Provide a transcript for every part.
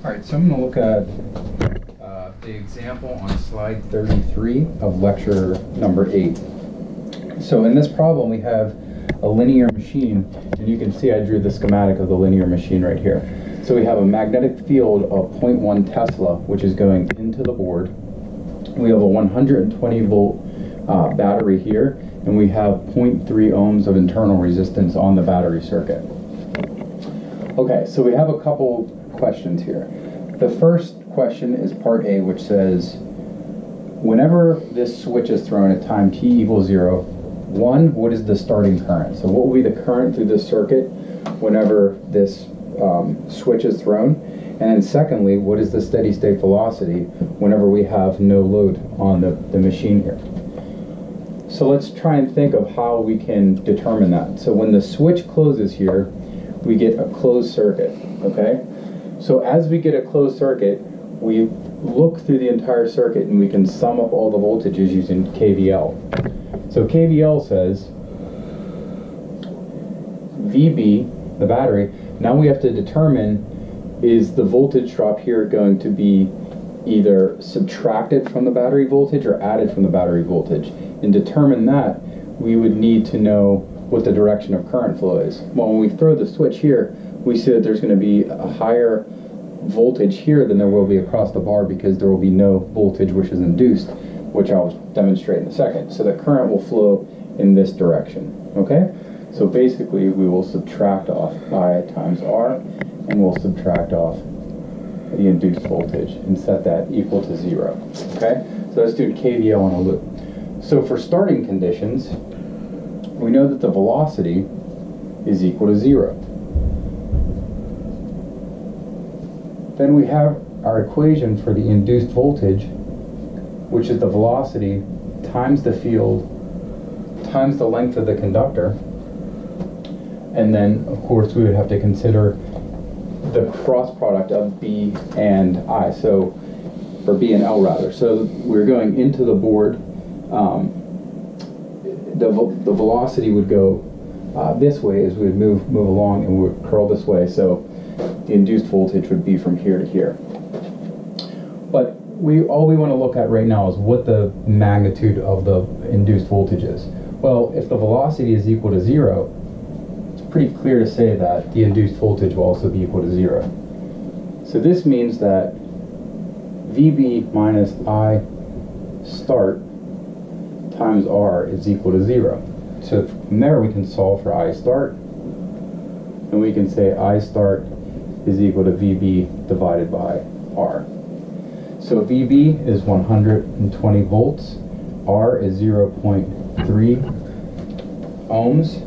All right, so I'm going to look at the example on slide 33 of lecture number 8. So in this problem we have a linear machine, and you can see I drew the schematic of the linear machine right here. So we have a magnetic field of 0.1 Tesla, which is going into the board. We have a 120 volt battery here, and we have 0.3 ohms of internal resistance on the battery circuit. Okay, so we have a couple questions here. The first question is part A, which says, whenever this switch is thrown at time t equals 0, 1, what is the starting current? So what will be the current through this circuit whenever this switch is thrown? And then secondly, what is the steady state velocity whenever we have no load on the machine here? So let's try and think of how we can determine that. So when the switch closes here, we get a closed circuit, okay? So as we get a closed circuit, we look through the entire circuit and we can sum up all the voltages using KVL. So KVL says VB, the battery, now we have to determine, is the voltage drop here going to be either subtracted from the battery voltage or added from the battery voltage? And determine that, we would need to know what the direction of current flow is. Well, when we throw the switch here, we see that there's going to be a higher voltage here than there will be across the bar because there will be no voltage which is induced, which I'll demonstrate in a second. So the current will flow in this direction, okay? So basically we will subtract off I times R, and we'll subtract off the induced voltage and set that equal to 0, okay? So let's do KVL on a loop. So for starting conditions, we know that the velocity is equal to 0. Then we have our equation for the induced voltage, which is the velocity times the field times the length of the conductor. And then, of course, we would have to consider the cross product of B and I, so, or B and L rather. So we're going into the board. The velocity would go this way as we would move along, and we would curl this way. So the induced voltage would be from here to here. But all we want to look at right now is what the magnitude of the induced voltage is. Well, if the velocity is equal to 0, it's pretty clear to say that the induced voltage will also be equal to 0. So this means that VB minus I start times R is equal to 0. So from there we can solve for I start, and we can say I start is equal to VB divided by R. So VB is 120 volts, R is 0.3 ohms,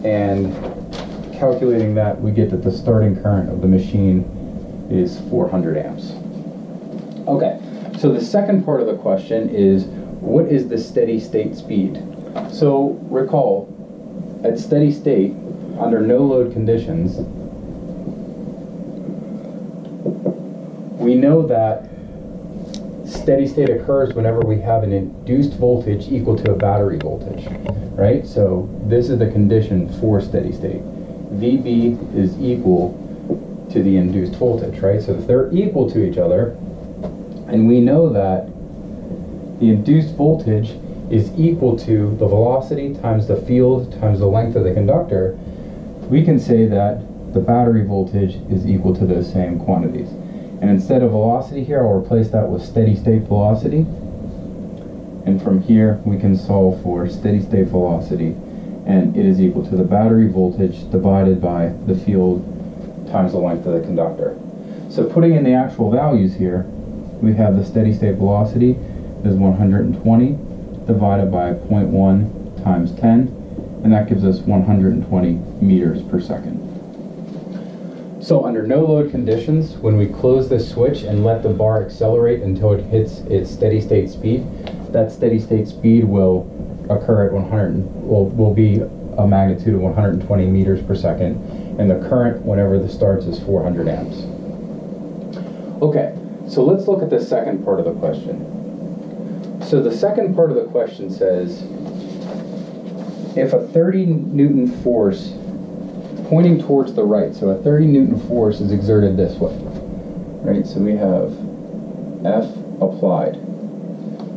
and calculating that, we get that the starting current of the machine is 400 amps. Okay, so the second part of the question is, what is the steady state speed? So recall, at steady state, under no load conditions, we know that steady state occurs whenever we have an induced voltage equal to a battery voltage, right? So this is the condition for steady state. VB is equal to the induced voltage, right? So if they're equal to each other, and we know that the induced voltage is equal to the velocity times the field times the length of the conductor, we can say that the battery voltage is equal to those same quantities. And instead of velocity here, I'll replace that with steady state velocity. And from here, we can solve for steady state velocity, and it is equal to the battery voltage divided by the field times the length of the conductor. So putting in the actual values here, we have the steady state velocity is 120 divided by 0.1 times 10, and that gives us 120 meters per second. So under no load conditions, when we close this switch and let the bar accelerate until it hits its steady state speed, that steady state speed will occur at will be a magnitude of 120 meters per second, and the current whenever this starts is 400 amps. Okay, so let's look at the second part of the question. So the second part of the question says, if a 30 Newton force pointing towards the right, so a 30 Newton force is exerted this way, right? So we have F applied.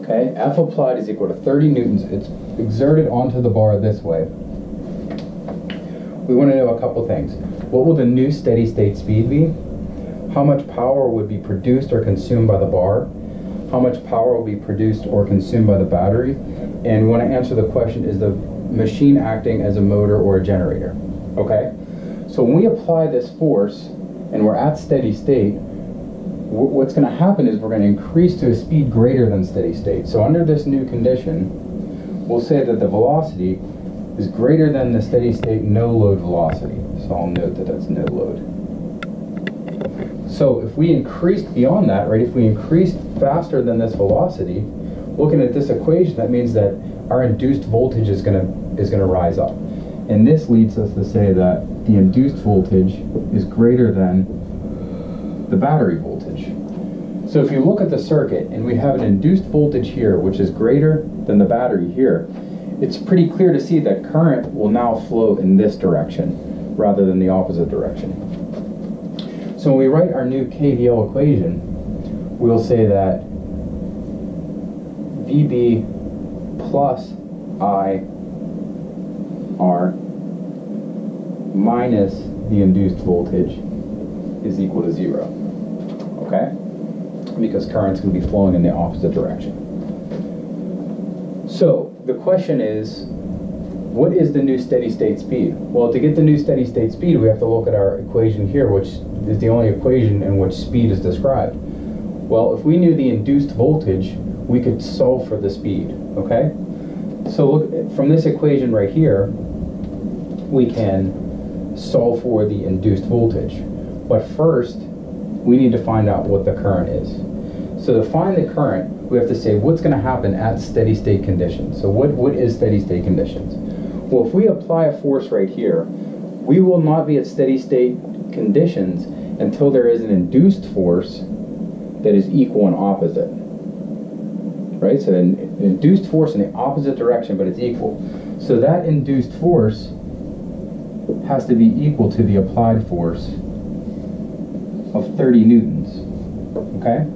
Okay, F applied is equal to 30 newtons. It's exerted onto the bar this way. We want to know a couple things. What will the new steady state speed be? How much power would be produced or consumed by the bar? How much power will be produced or consumed by the battery? And we want to answer the question, is the machine acting as a motor or a generator? Okay, so when we apply this force and we're at steady state, what's going to happen is we're going to increase to a speed greater than steady state. So under this new condition, we'll say that the velocity is greater than the steady state no load velocity. So I'll note that that's no load. So if we increased beyond that, right, if we increased faster than this velocity, looking at this equation, that means that our induced voltage is going to rise up. And this leads us to say that the induced voltage is greater than the battery voltage. So if you look at the circuit and we have an induced voltage here which is greater than the battery here, it's pretty clear to see that current will now flow in this direction rather than the opposite direction. So when we write our new KVL equation, we'll say that VB plus IR minus the induced voltage is equal to 0, okay? Because current's going to be flowing in the opposite direction. So the question is, what is the new steady state speed? Well, to get the new steady state speed, we have to look at our equation here, which is the only equation in which speed is described. Well, if we knew the induced voltage, we could solve for the speed, okay? So look, from this equation right here, we can solve for the induced voltage. But first, we need to find out what the current is. So to find the current, we have to say what's going to happen at steady state conditions. So what is steady state conditions? Well, if we apply a force right here, we will not be at steady state conditions until there is an induced force that is equal and opposite. Right? So an induced force in the opposite direction, but it's equal. So that induced force has to be equal to the applied force of 30 newtons. Okay?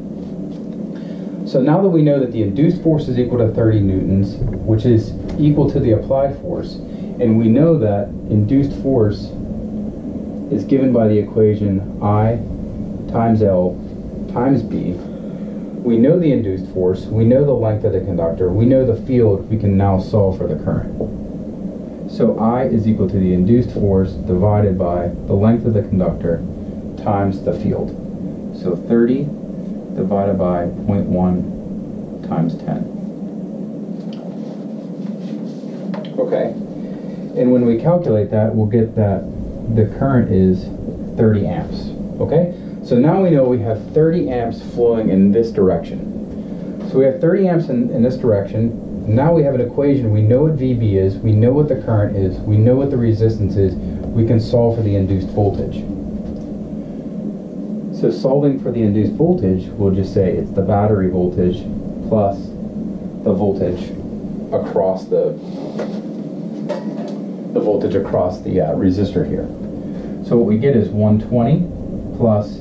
So now that we know that the induced force is equal to 30 newtons, which is equal to the applied force, and we know that induced force is given by the equation I times L times B, we know the induced force, we know the length of the conductor, we know the field, we can now solve for the current. So I is equal to the induced force divided by the length of the conductor times the field. So 30 divided by 0.1 times 10. Okay, and when we calculate that, we'll get that the current is 30 amps. Okay, so now we know we have 30 amps flowing in this direction. So we have 30 amps in this direction. Now we have an equation. We know what VB is, we know what the current is, we know what the resistance is. We can solve for the induced voltage. So solving for the induced voltage, we'll just say it's the battery voltage plus the voltage across the resistor here. So what we get is 120 plus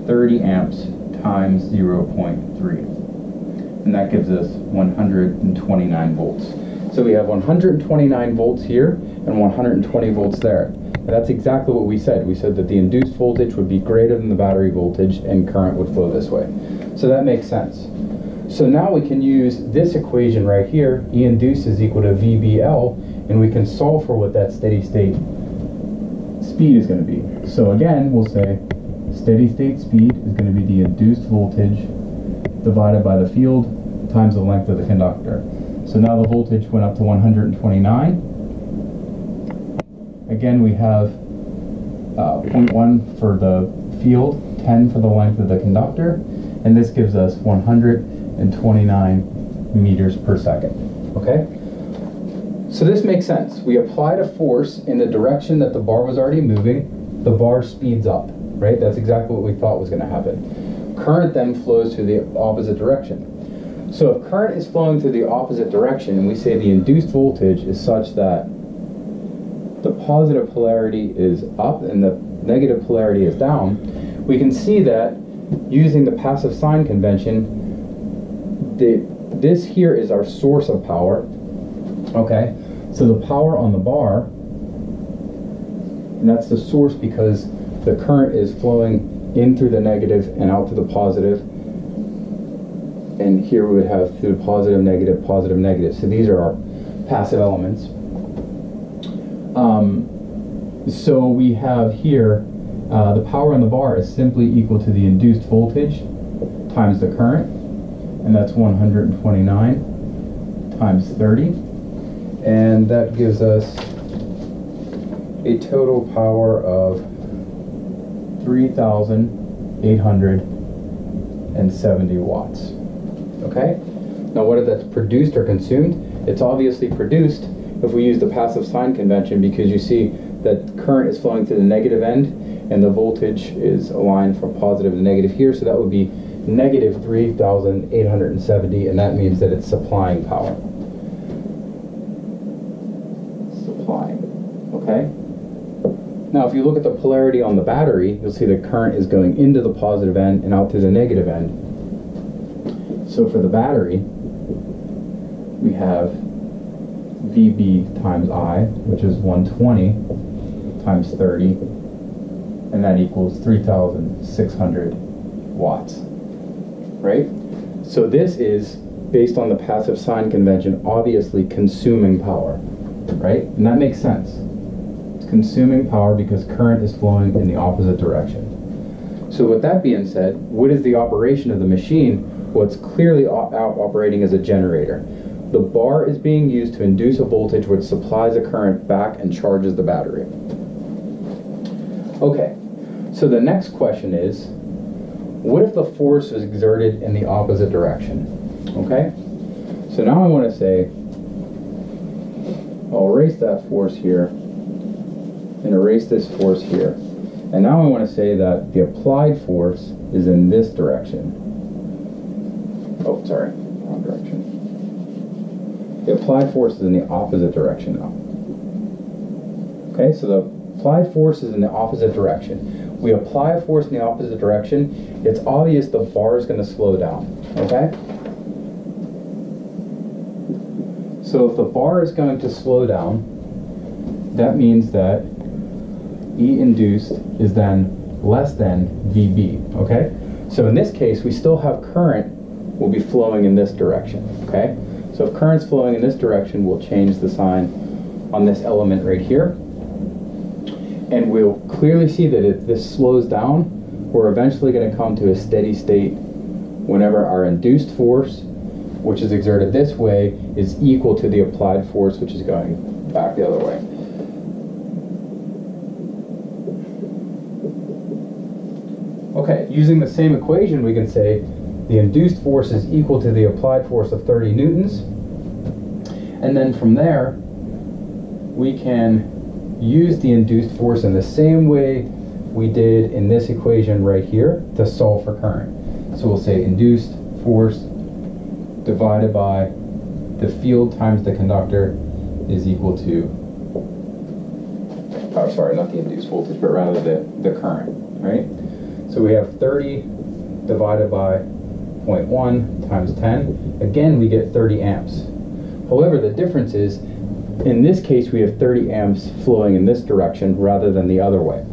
30 amps times 0.3. And that gives us 129 volts. So we have 129 volts here and 120 volts there. And that's exactly what we said. We said that the induced voltage would be greater than the battery voltage and current would flow this way. So that makes sense. So now we can use this equation right here, E induced is equal to VBL, and we can solve for what that steady state speed is going to be. So again, we'll say steady state speed is going to be the induced voltage divided by the field times the length of the conductor. So now the voltage went up to 129. Again, we have 0.1 for the field, 10 for the length of the conductor, and this gives us 129 meters per second. Okay? So this makes sense. We applied a force in the direction that the bar was already moving. The bar speeds up, right? That's exactly what we thought was going to happen. Current then flows to the opposite direction. So if current is flowing to the opposite direction and we say the induced voltage is such that the positive polarity is up and the negative polarity is down, we can see that using the passive sign convention, this here is our source of power. Okay, so the power on the bar, and that's the source because the current is flowing in through the negative and out to the positive. And here we would have through the positive, negative, positive, negative. So these are our passive elements. So we have here the power on the bar is simply equal to the induced voltage times the current, and that's 129 times 30, and that gives us a total power of 3,870 watts. Okay? Now what if that's produced or consumed? It's obviously produced if we use the passive sign convention, because you see that current is flowing through the negative end and the voltage is aligned from positive to negative here, so that would be negative 3,870, and that means that it's supplying power. Supplying. Okay? Now if you look at the polarity on the battery, you'll see the current is going into the positive end and out through the negative end. So for the battery, we have VB times I, which is 120 times 30, and that equals 3,600 watts, right? So this is, based on the passive sign convention, obviously consuming power, right? And that makes sense. It's consuming power because current is flowing in the opposite direction. So with that being said, what is the operation of the machine? Well, it's clearly operating as a generator. The bar is being used to induce a voltage which supplies a current back and charges the battery. Okay, so the next question is, what if the force is exerted in the opposite direction? Okay, so now I want to say, I'll erase that force here and erase this force here. And now I want to say that the applied force is in this direction. Oh, sorry, wrong direction. The applied force is in the opposite direction now. Okay, so the applied force is in the opposite direction. We apply a force in the opposite direction, it's obvious the bar is going to slow down. Okay? So if the bar is going to slow down, that means that E induced is then less than VB. Okay? So in this case, we still have current will be flowing in this direction. Okay? So if current's flowing in this direction, we'll change the sign on this element right here. And we'll clearly see that if this slows down, we're eventually going to come to a steady state whenever our induced force, which is exerted this way, is equal to the applied force, which is going back the other way. Okay, using the same equation, we can say the induced force is equal to the applied force of 30 newtons. And then from there, we can use the induced force in the same way we did in this equation right here to solve for current. So we'll say induced force divided by the field times the conductor is equal to, oh sorry, not the induced voltage, but rather the current, right? So we have 30 divided by 0.1 times 10. Again, we get 30 amps. However, the difference is, in this case, we have 30 amps flowing in this direction rather than the other way.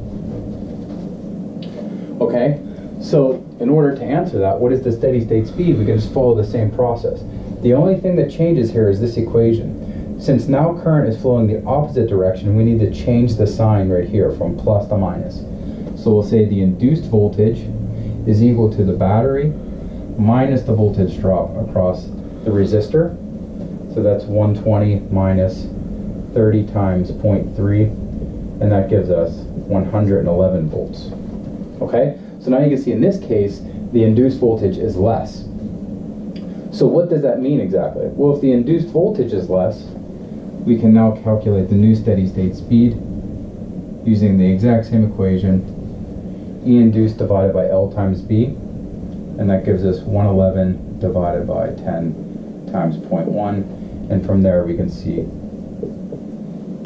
Okay, so in order to answer that, what is the steady state speed? We can just follow the same process. The only thing that changes here is this equation. Since now current is flowing the opposite direction, we need to change the sign right here from plus to minus. So we'll say the induced voltage is equal to the battery minus the voltage drop across the resistor. So that's 120 minus 30 times 0.3, and that gives us 111 volts. Okay, so now you can see in this case, the induced voltage is less. So what does that mean exactly? Well, if the induced voltage is less, we can now calculate the new steady state speed using the exact same equation, E induced divided by L times B, and that gives us 111 divided by 10 times 0.1, and from there we can see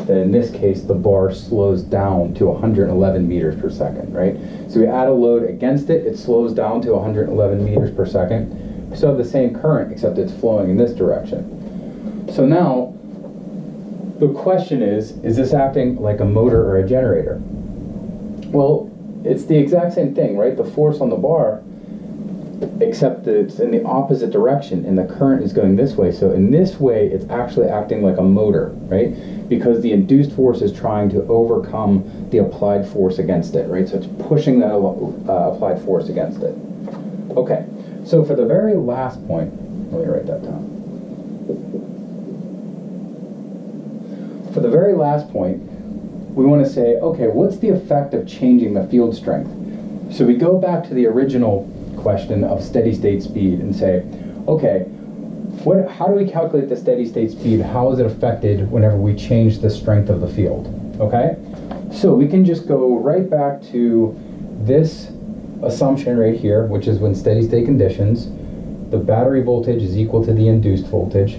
then in this case the bar slows down to 111 meters per second, right? So we add a load against it, it slows down to 111 meters per second. We still have the same current, except it's flowing in this direction. So now, the question is this acting like a motor or a generator? Well, it's the exact same thing, right? The force on the bar, except that it's in the opposite direction and the current is going this way. So in this way, it's actually acting like a motor, right? Because the induced force is trying to overcome the applied force against it, right? So it's pushing that applied force against it. Okay, so for the very last point, let me write that down. For the very last point, we want to say, okay, what's the effect of changing the field strength? So we go back to the original question of steady state speed and say, okay, how do we calculate the steady state speed? How is it affected whenever we change the strength of the field? Okay, so we can just go right back to this assumption right here, which is when steady state conditions, the battery voltage is equal to the induced voltage,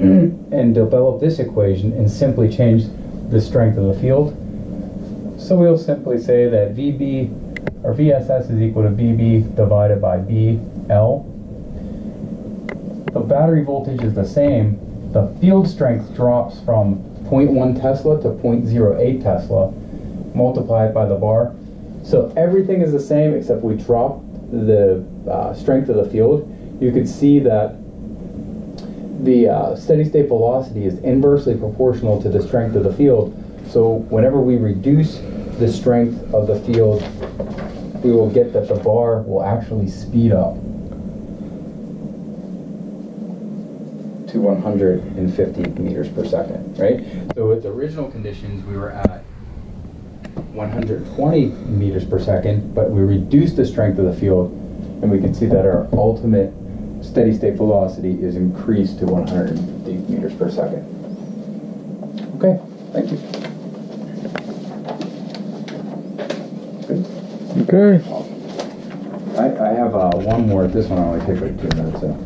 and develop this equation and simply change the strength of the field. So we'll simply say that VB or VSS is equal to VB divided by BL. The battery voltage is the same. The field strength drops from 0.1 Tesla to 0.08 Tesla multiplied by the bar. So everything is the same except we drop the strength of the field. You could see that the steady state velocity is inversely proportional to the strength of the field. So whenever we reduce the strength of the field, we will get that the bar will actually speed up to 150 meters per second, right? So with the original conditions, we were at 120 meters per second, but we reduced the strength of the field, and we can see that our ultimate steady state velocity is increased to 150 meters per second. Okay, thank you. Okay. I have one more. This one only takes like 2 minutes. So.